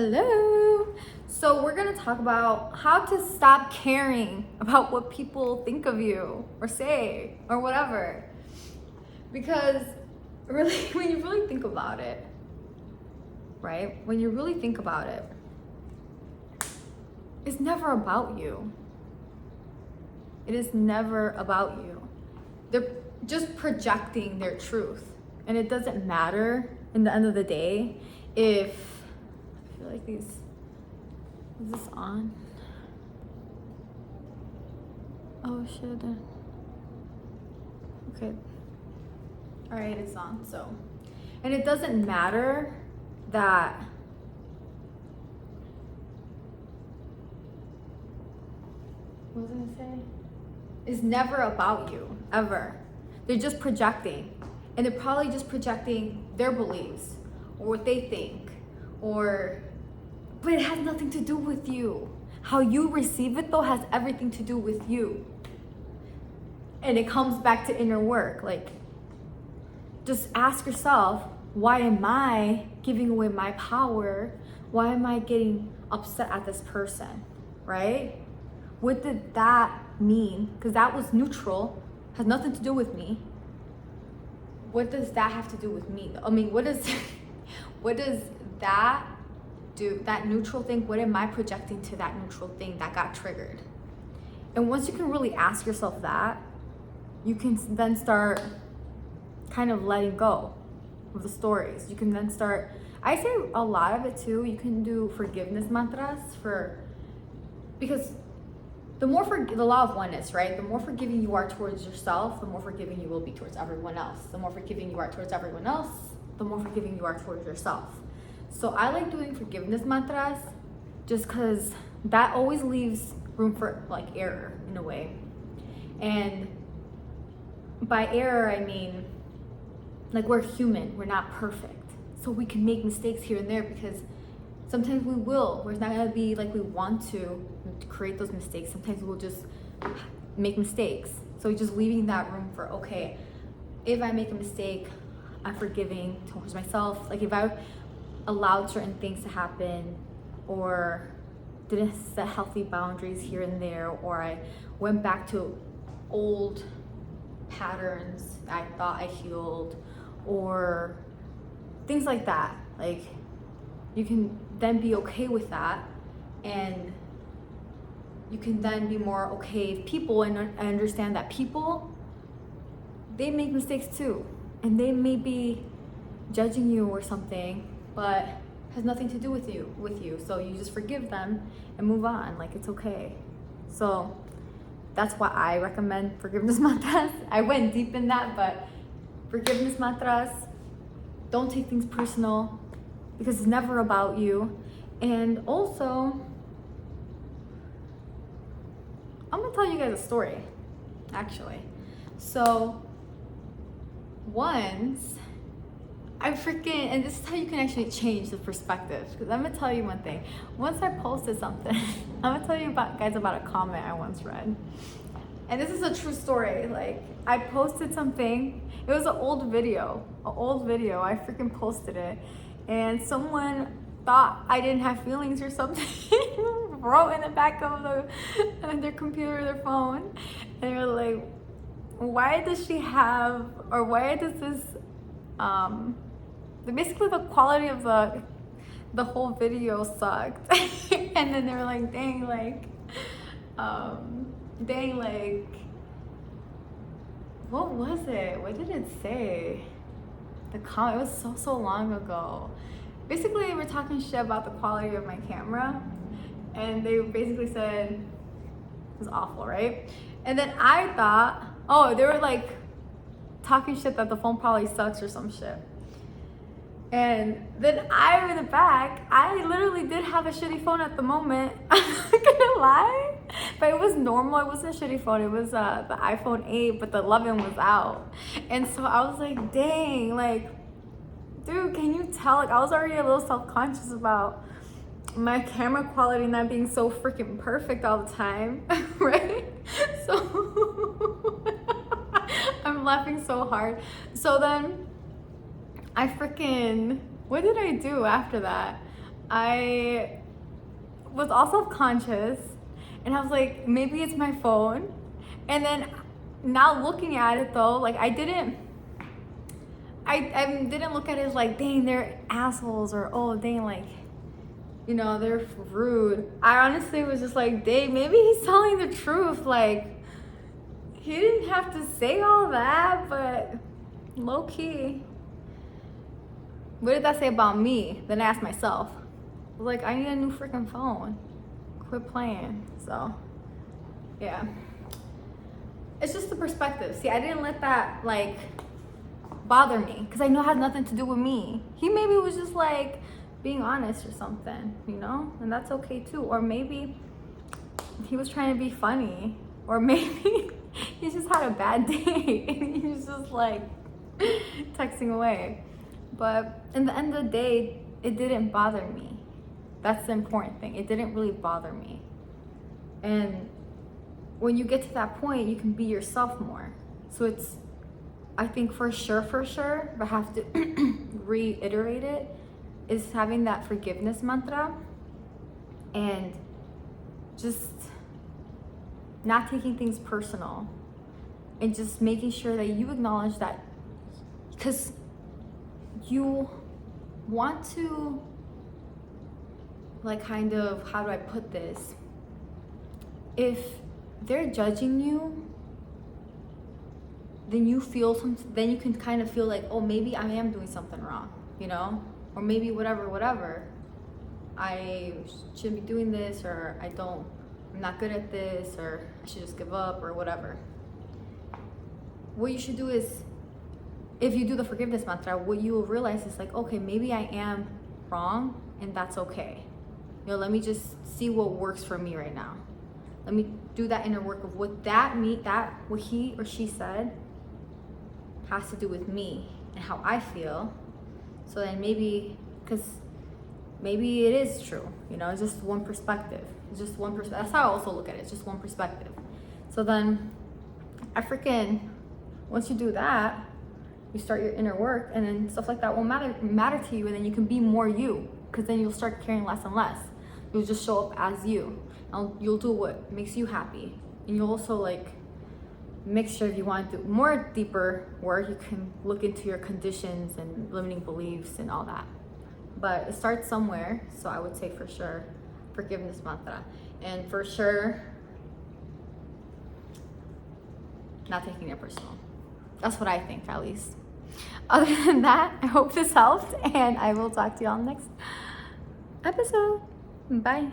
Hello. So we're going to talk about how to stop caring about what people think of you or say or whatever. Because really, when you really think about it, right? When you really think about it, it's never about you. It is never about you. They're just projecting their truth. And it doesn't matter in the end of the day if I feel like is this on? Oh shit. Okay. All right, it's on. So, and it doesn't matter that what was I gonna say? It's never about you, ever. They're just projecting. And they're probably just projecting their beliefs or what they think, but it has nothing to do with you. How you receive it though has everything to do with you. And it comes back to inner work. Like, just ask yourself, why am I giving away my power? Why am I getting upset at this person, right? What did that mean? Because that was neutral, has nothing to do with me. What does that have to do with me? I mean, what does that do? That neutral thing, what am I projecting to that neutral thing that got triggered? And once you can really ask yourself that, you can then start kind of letting go of the stories. You can then start, I say a lot of it too, you can do forgiveness mantras because the law of oneness, right? The more forgiving you are towards yourself, the more forgiving you will be towards everyone else. The more forgiving you are towards everyone else, the more forgiving you are towards yourself. So I like doing forgiveness mantras just because that always leaves room for like error in a way. And by error, I mean, like, we're human, we're not perfect. So we can make mistakes here and there because sometimes we will. We're not gonna be like we want to create those mistakes. Sometimes we'll just make mistakes. So just leaving that room for, okay, if I make a mistake, I'm forgiving towards myself. Like if I allowed certain things to happen or didn't set healthy boundaries here and there, or I went back to old patterns I thought I healed, or things like that. Like, you can then be okay with that, and you can then be more okay with people and understand that people, they make mistakes too, and they may be judging you or something, but has nothing to do with you. So you just forgive them and move on. Like, it's okay. So that's why I recommend forgiveness mantras. I went deep in that, but forgiveness mantras, don't take things personal because it's never about you. And also, I'm gonna tell you guys a story, actually. So once and this is how you can actually change the perspective, because I'm gonna tell you one thing. Once I posted something, I'm gonna tell you guys about a comment I once read. And this is a true story. Like, I posted something, it was an old video, I freaking posted it, and someone thought I didn't have feelings or something, wrote in the back of their computer or their phone, and they were like, why does this, basically the quality of the whole video sucked. And then they were like, dang, what was it? What did it say? The comment, it was so long ago. Basically, they were talking shit about the quality of my camera, and they basically said it was awful, right? And then I thought, oh, they were like talking shit that the phone probably sucks or some shit. And then in the back, I literally did have a shitty phone at the moment. I'm not gonna lie, but it was normal. It wasn't a shitty phone. It was the iPhone 8, but the 11 was out. And so I was like, dang, like, dude, can you tell? Like, I was already a little self-conscious about my camera quality not being so freaking perfect all the time, right? So I'm laughing so hard. So then I freaking, what did I do after that? I was all self-conscious, and I was like, maybe it's my phone. And then now looking at it though, like I didn't look at it as like, dang, they're assholes, or oh dang, like, you know, they're rude. I honestly was just like, dang, maybe he's telling the truth. Like, he didn't have to say all that, but low key, what did that say about me? Then I asked myself, I was like, I need a new freaking phone. Quit playing. So, yeah. It's just the perspective. See, I didn't let that like bother me because I know it has nothing to do with me. He maybe was just like being honest or something, you know? And that's okay too. Or maybe he was trying to be funny. Or maybe he just had a bad day and he was just like texting away. But in the end of the day, it didn't bother me. That's the important thing. It didn't really bother me. And when you get to that point, you can be yourself more. So it's, I think for sure, but I have to reiterate it, is having that forgiveness mantra and just not taking things personal and just making sure that you acknowledge that, because you want to, like, kind of, how do I put this? If they're judging you, then you feel then you can kind of feel like, oh, maybe I am doing something wrong, you know? Or maybe whatever. I shouldn't be doing this, or I'm not good at this, or I should just give up, or whatever. What you should do is, if you do the forgiveness mantra, what you will realize is like, okay, maybe I am wrong, and that's okay. You know, let me just see what works for me right now. Let me do that inner work of what what he or she said has to do with me and how I feel. So then maybe, because maybe it is true, you know, it's just one perspective. It's just one perspective. That's how I also look at it. It's just one perspective. So then once you do that, you start your inner work, and then stuff like that won't matter to you, and then you can be more you, because then you'll start caring less and less. You'll just show up as you. You'll do what makes you happy, and you'll also like make sure, if you want to do more deeper work, you can look into your conditions and limiting beliefs and all that. But it starts somewhere, so I would say for sure forgiveness mantra, and for sure not taking it personal. That's what I think, at least. Other than that, I hope this helped, and I will talk to you on the next episode. Bye.